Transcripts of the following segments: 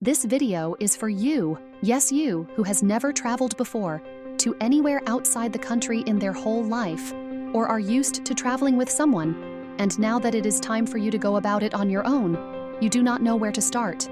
This video is for you, yes you, who has never traveled before, to anywhere outside the country in their whole life, or are used to traveling with someone, and now that it is time for you to go about it on your own, you do not know where to start.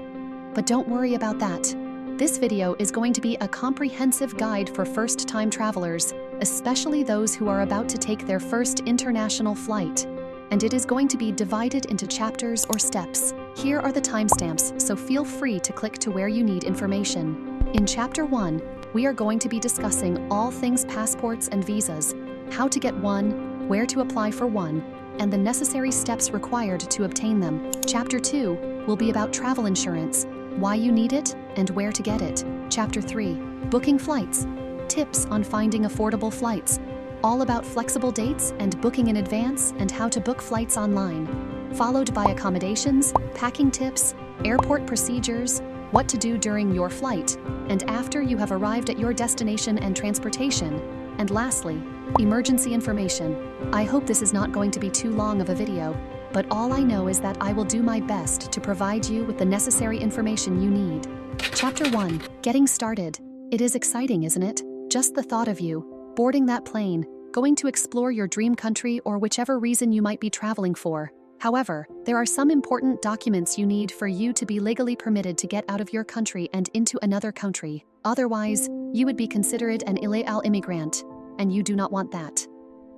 But don't worry about that. This video is going to be a comprehensive guide for first-time travelers, especially those who are about to take their first international flight. And it is going to be divided into chapters or steps. Here are the timestamps, so feel free to click to where you need information. In Chapter 1, we are going to be discussing all things passports and visas, how to get one, where to apply for one, and the necessary steps required to obtain them. Chapter 2 will be about travel insurance, why you need it, and where to get it. Chapter 3, booking flights, tips on finding affordable flights, all about flexible dates and booking in advance and how to book flights online, followed by accommodations, packing tips, airport procedures, what to do during your flight, and after you have arrived at your destination and transportation, and lastly, emergency information. I hope this is not going to be too long of a video, but all I know is that I will do my best to provide you with the necessary information you need. Chapter 1, getting started. It is exciting, isn't it? Just the thought of you boarding that plane, going to explore your dream country or whichever reason you might be traveling for. However, there are some important documents you need for you to be legally permitted to get out of your country and into another country. Otherwise, you would be considered an illegal immigrant, and you do not want that.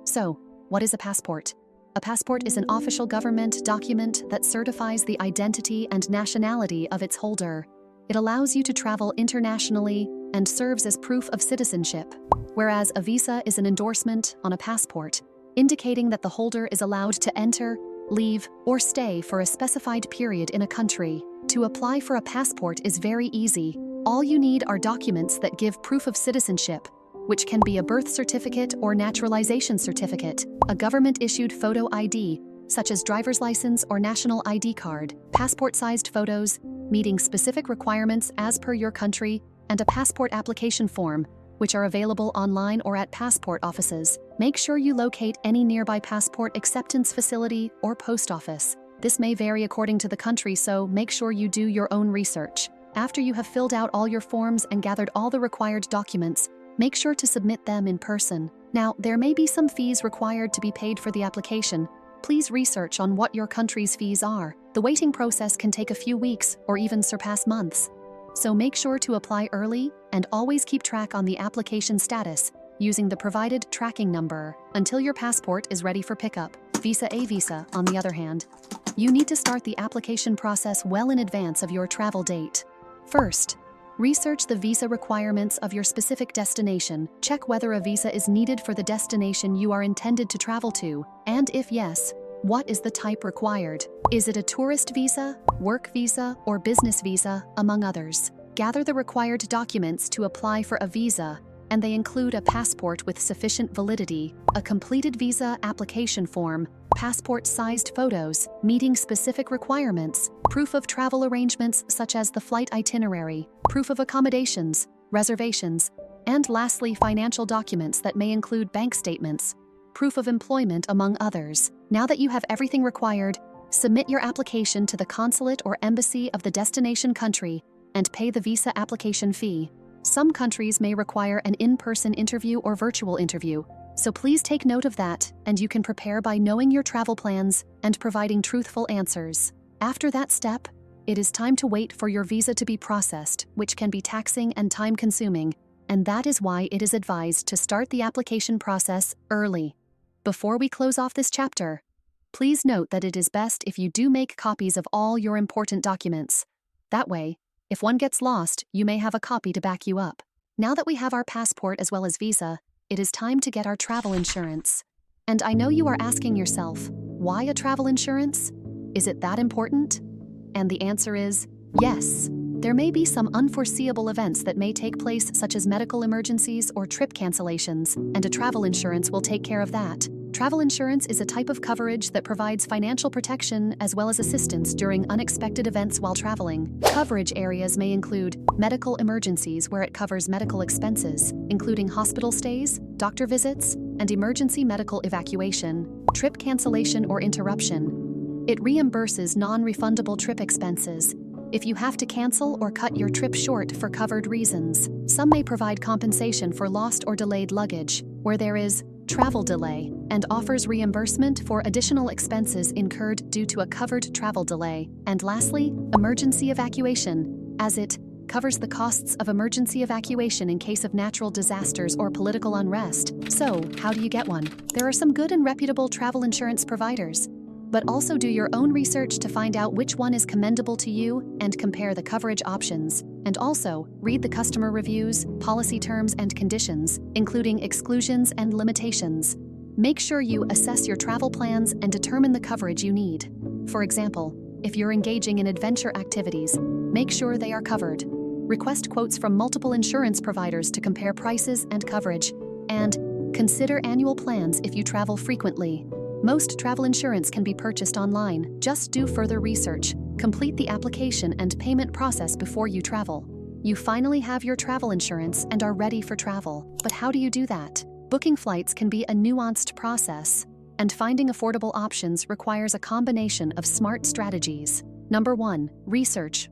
So, what is a passport? A passport is an official government document that certifies the identity and nationality of its holder. It allows you to travel internationally and serves as proof of citizenship, whereas a visa is an endorsement on a passport, indicating that the holder is allowed to enter, leave, or stay for a specified period in a country. To apply for a passport is very easy. All you need are documents that give proof of citizenship, which can be a birth certificate or naturalization certificate, a government-issued photo ID, such as driver's license or national ID card, passport-sized photos, meeting specific requirements as per your country, and a passport application form, which are available online or at passport offices. Make sure you locate any nearby passport acceptance facility or post office. This may vary according to the country, so make sure you do your own research. After you have filled out all your forms and gathered all the required documents, make sure to submit them in person. Now, there may be some fees required to be paid for the application. Please research on what your country's fees are. The waiting process can take a few weeks or even surpass months. So make sure to apply early and always keep track on the application status using the provided tracking number until your passport is ready for pickup. Visa A visa, on the other hand, you need to start the application process well in advance of your travel date. First, research the visa requirements of your specific destination. Check whether a visa is needed for the destination you are intended to travel to, and if yes, what is the type required? Is it a tourist visa, work visa, or business visa, among others? Gather the required documents to apply for a visa, and they include a passport with sufficient validity, a completed visa application form, passport-sized photos, meeting specific requirements, proof of travel arrangements such as the flight itinerary, proof of accommodations, reservations, and lastly, financial documents that may include bank statements, proof of employment, among others. Now that you have everything required, submit your application to the consulate or embassy of the destination country and pay the visa application fee. Some countries may require an in-person interview or virtual interview, so please take note of that, and you can prepare by knowing your travel plans and providing truthful answers. After that step, it is time to wait for your visa to be processed, which can be taxing and time-consuming, and that is why it is advised to start the application process early. Before we close off this chapter, please note that it is best if you do make copies of all your important documents. That way, if one gets lost, you may have a copy to back you up. Now that we have our passport as well as visa, it is time to get our travel insurance. And I know you are asking yourself, why a travel insurance? Is it that important? And the answer is yes. There may be some unforeseeable events that may take place, such as medical emergencies or trip cancellations, and a travel insurance will take care of that. Travel insurance is a type of coverage that provides financial protection as well as assistance during unexpected events while traveling. Coverage areas may include medical emergencies, where it covers medical expenses, including hospital stays, doctor visits, and emergency medical evacuation. Trip cancellation or interruption. It reimburses non-refundable trip expenses, if you have to cancel or cut your trip short for covered reasons. Some may provide compensation for lost or delayed luggage, where there is travel delay, and offers reimbursement for additional expenses incurred due to a covered travel delay. And lastly, emergency evacuation, as it covers the costs of emergency evacuation in case of natural disasters or political unrest. So, how do you get one? There are some good and reputable travel insurance providers, but also do your own research to find out which one is commendable to you and compare the coverage options. And also, read the customer reviews, policy terms and conditions, including exclusions and limitations. Make sure you assess your travel plans and determine the coverage you need. For example, if you're engaging in adventure activities, make sure they are covered. Request quotes from multiple insurance providers to compare prices and coverage, and consider annual plans if you travel frequently. Most travel insurance can be purchased online. Just do further research, complete the application and payment process before you travel. You finally have your travel insurance and are ready for travel. But how do you do that? Booking flights can be a nuanced process, and finding affordable options requires a combination of smart strategies. Number 1, research,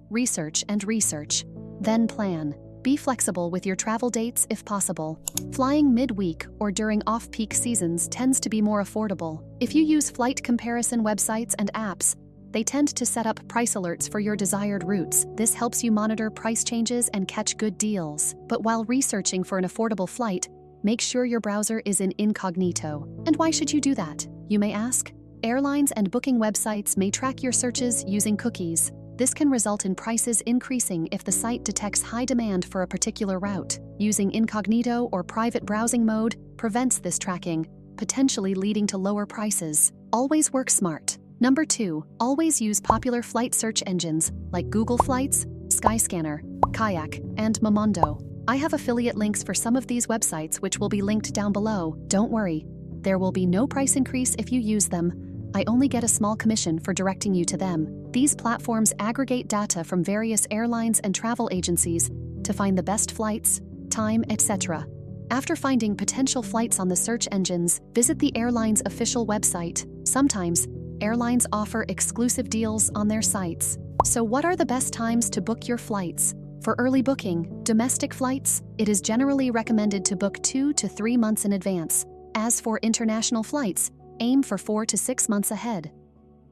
and research. Then plan. Be flexible with your travel dates if possible. Flying midweek or during off-peak seasons tends to be more affordable. If you use flight comparison websites and apps, they tend to set up price alerts for your desired routes. This helps you monitor price changes and catch good deals. But while researching for an affordable flight, make sure your browser is in incognito. And why should you do that, you may ask? Airlines and booking websites may track your searches using cookies. This can result in prices increasing if the site detects high demand for a particular route. Using incognito or private browsing mode prevents this tracking, potentially leading to lower prices. Always work smart. Number 2, always use popular flight search engines like Google Flights, Skyscanner, Kayak, and Momondo. I have affiliate links for some of these websites which will be linked down below. Don't worry, there will be no price increase if you use them. I only get a small commission for directing you to them. These platforms aggregate data from various airlines and travel agencies to find the best flights, time, etc. After finding potential flights on the search engines, visit the airline's official website. Sometimes, airlines offer exclusive deals on their sites. So what are the best times to book your flights? For early booking, domestic flights, it is generally recommended to book 2 to 3 months in advance. As for international flights, aim for 4 to 6 months ahead.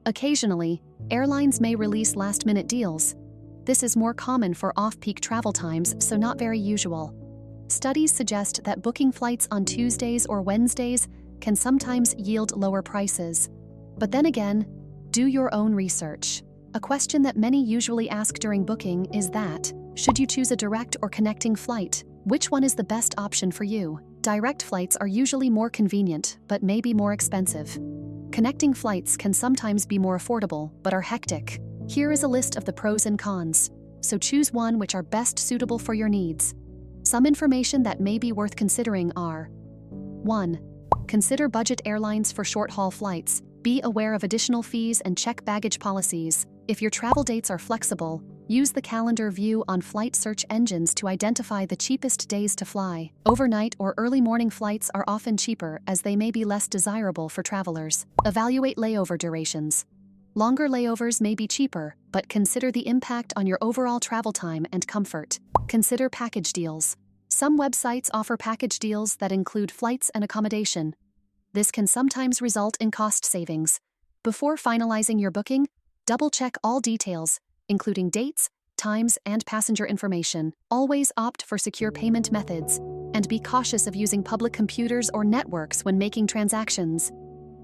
Occasionally, airlines may release last-minute deals. This is more common for off-peak travel times, so not very usual. Studies suggest that booking flights on Tuesdays or Wednesdays can sometimes yield lower prices. But then again, do your own research. A question that many usually ask during booking is that, should you choose a direct or connecting flight, which one is the best option for you? Direct flights are usually more convenient, but may be more expensive. Connecting flights can sometimes be more affordable, but are hectic. Here is a list of the pros and cons, so choose one which are best suitable for your needs. Some information that may be worth considering are: 1. Consider budget airlines for short-haul flights. Be aware of additional fees and check baggage policies. If your travel dates are flexible, use the calendar view on flight search engines to identify the cheapest days to fly. Overnight or early morning flights are often cheaper as they may be less desirable for travelers. Evaluate layover durations. Longer layovers may be cheaper, but consider the impact on your overall travel time and comfort. Consider package deals. Some websites offer package deals that include flights and accommodation. This can sometimes result in cost savings. Before finalizing your booking, double-check all details, including dates, times, and passenger information. Always opt for secure payment methods, and be cautious of using public computers or networks when making transactions.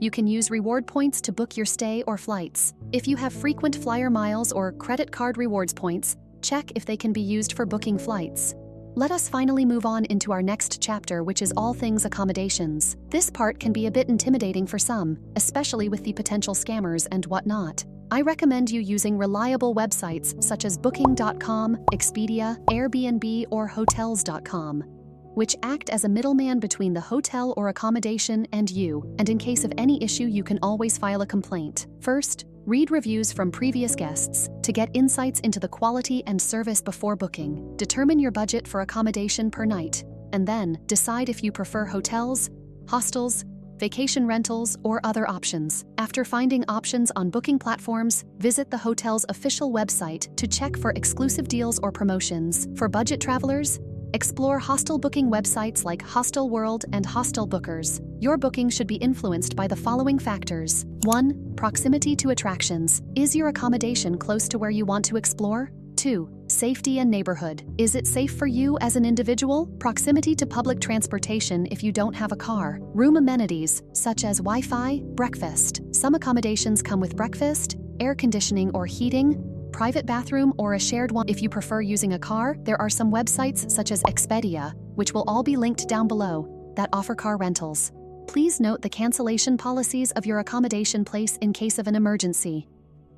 You can use reward points to book your stay or flights. If you have frequent flyer miles or credit card rewards points, check if they can be used for booking flights. Let us finally move on into our next chapter, which is all things accommodations. This part can be a bit intimidating for some, especially with the potential scammers and whatnot. I recommend you using reliable websites such as Booking.com, Expedia, Airbnb, or Hotels.com, which act as a middleman between the hotel or accommodation and you, and in case of any issue you can always file a complaint. First, read reviews from previous guests to get insights into the quality and service before booking. Determine your budget for accommodation per night, and then decide if you prefer hotels, hostels, vacation rentals, or other options. After finding options on booking platforms, visit the hotel's official website to check for exclusive deals or promotions. For budget travelers, explore hostel booking websites like Hostel World and Hostel Bookers. Your booking should be influenced by the following factors. 1. Proximity to attractions. Is your accommodation close to where you want to explore? 2. Safety and neighborhood. Is it safe for you as an individual? Proximity to public transportation if you don't have a car. Room amenities, such as Wi-Fi, breakfast. Some accommodations come with breakfast, air conditioning or heating, private bathroom, or a shared one. If you prefer using a car, there are some websites such as Expedia, which will all be linked down below, that offer car rentals. Please note the cancellation policies of your accommodation place in case of an emergency.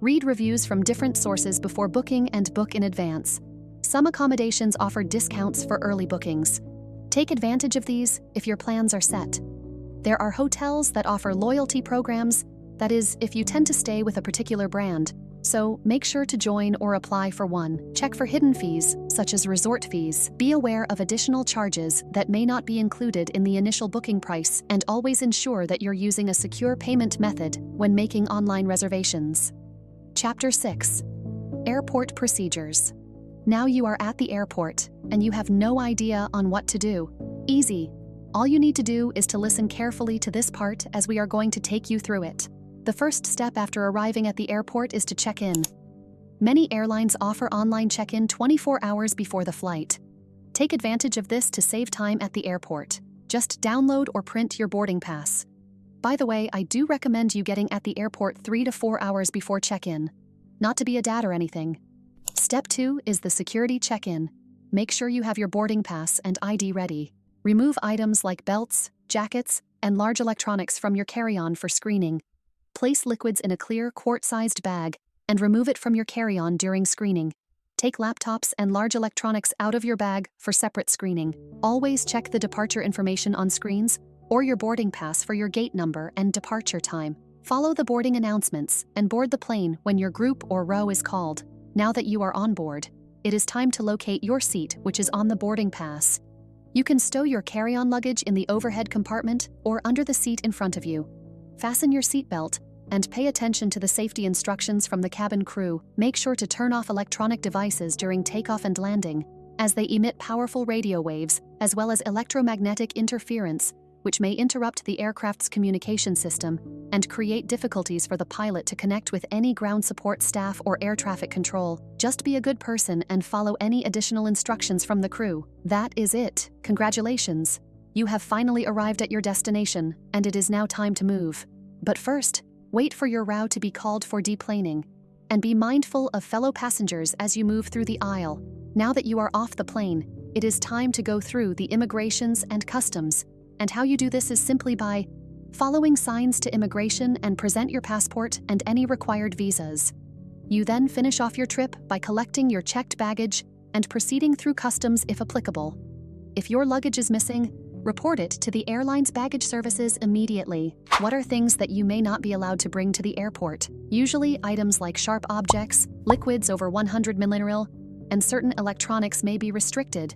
Read reviews from different sources before booking and book in advance. Some accommodations offer discounts for early bookings. Take advantage of these if your plans are set. There are hotels that offer loyalty programs, that is, if you tend to stay with a particular brand, so make sure to join or apply for one. Check for hidden fees, such as resort fees. Be aware of additional charges that may not be included in the initial booking price, and always ensure that you're using a secure payment method when making online reservations. Chapter 6. Airport Procedures. Now you are at the airport, and you have no idea on what to do. Easy. All you need to do is to listen carefully to this part as we are going to take you through it. The first step after arriving at the airport is to check in. Many airlines offer online check-in 24 hours before the flight. Take advantage of this to save time at the airport. Just download or print your boarding pass. By the way, I do recommend you getting at the airport 3 to 4 hours before check-in. Not to be a dad or anything. Step 2 is the security check-in. Make sure you have your boarding pass and ID ready. Remove items like belts, jackets, and large electronics from your carry-on for screening. Place liquids in a clear, quart-sized bag and remove it from your carry-on during screening. Take laptops and large electronics out of your bag for separate screening. Always check the departure information on screens or your boarding pass for your gate number and departure time. Follow the boarding announcements and board the plane when your group or row is called. Now that you are on board, it is time to locate your seat, which is on the boarding pass. You can stow your carry-on luggage in the overhead compartment or under the seat in front of you. Fasten your seatbelt and pay attention to the safety instructions from the cabin crew. Make sure to turn off electronic devices during takeoff and landing, as they emit powerful radio waves as well as electromagnetic interference, which may interrupt the aircraft's communication system and create difficulties for the pilot to connect with any ground support staff or air traffic control. Just be a good person and follow any additional instructions from the crew. That is it. Congratulations. You have finally arrived at your destination, and it is now time to move. But first, wait for your row to be called for deplaning, and be mindful of fellow passengers as you move through the aisle. Now that you are off the plane, it is time to go through the immigrations and customs, and how you do this is simply by following signs to immigration and present your passport and any required visas. You then finish off your trip by collecting your checked baggage and proceeding through customs if applicable. If your luggage is missing, report it to the airline's baggage services immediately. What are things that you may not be allowed to bring to the airport? Usually, items like sharp objects, liquids over 100 milliliters, and certain electronics may be restricted.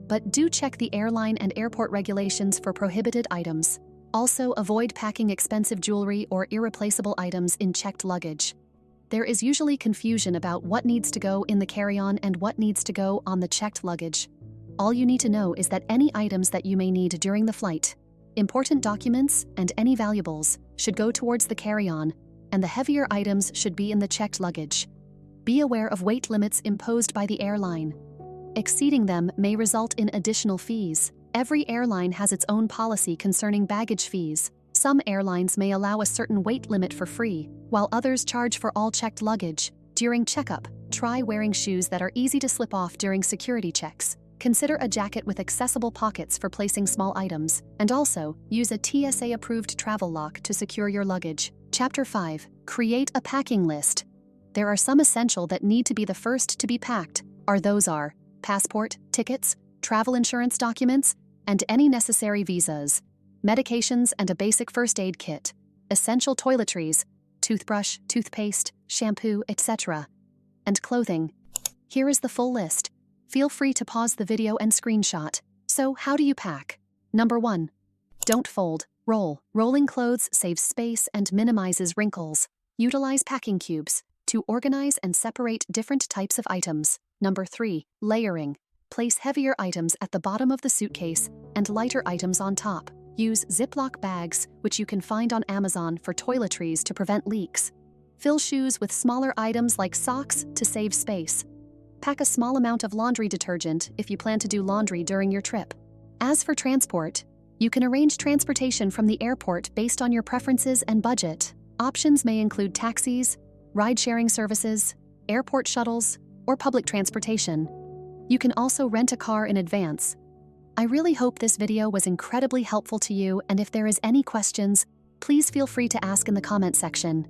But do check the airline and airport regulations for prohibited items. Also, avoid packing expensive jewelry or irreplaceable items in checked luggage. There is usually confusion about what needs to go in the carry-on and what needs to go on the checked luggage. All you need to know is that any items that you may need during the flight, important documents, and any valuables should go towards the carry-on, and the heavier items should be in the checked luggage. Be aware of weight limits imposed by the airline. Exceeding them may result in additional fees. Every airline has its own policy concerning baggage fees. Some airlines may allow a certain weight limit for free, while others charge for all checked luggage. During checkup, try wearing shoes that are easy to slip off during security checks. Consider a jacket with accessible pockets for placing small items, and also use a TSA-approved travel lock to secure your luggage. Chapter 5. Create a packing list. There are some essential that need to be the first to be packed. Those are passport, tickets, travel insurance documents, and any necessary visas, medications and a basic first aid kit, essential toiletries, toothbrush, toothpaste, shampoo, etc., and clothing. Here is the full list. Feel free to pause the video and screenshot. So, how do you pack? Number 1. Don't fold. Roll. Rolling clothes saves space and minimizes wrinkles. Utilize packing cubes to organize and separate different types of items. Number 3. Layering. Place heavier items at the bottom of the suitcase and lighter items on top. Use Ziploc bags, which you can find on Amazon, for toiletries to prevent leaks. Fill shoes with smaller items like socks to save space. Pack a small amount of laundry detergent if you plan to do laundry during your trip. As for transport, you can arrange transportation from the airport based on your preferences and budget. Options may include taxis, ride-sharing services, airport shuttles, or public transportation. You can also rent a car in advance. I really hope this video was incredibly helpful to you, and if there is any questions, please feel free to ask in the comment section.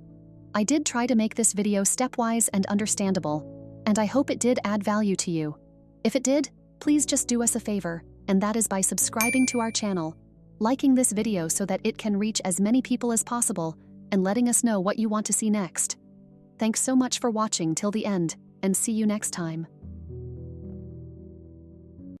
I did try to make this video stepwise and understandable, and I hope it did add value to you. If it did, please just do us a favor, and that is by subscribing to our channel, liking this video so that it can reach as many people as possible, and letting us know what you want to see next. Thanks so much for watching till the end, and see you next time.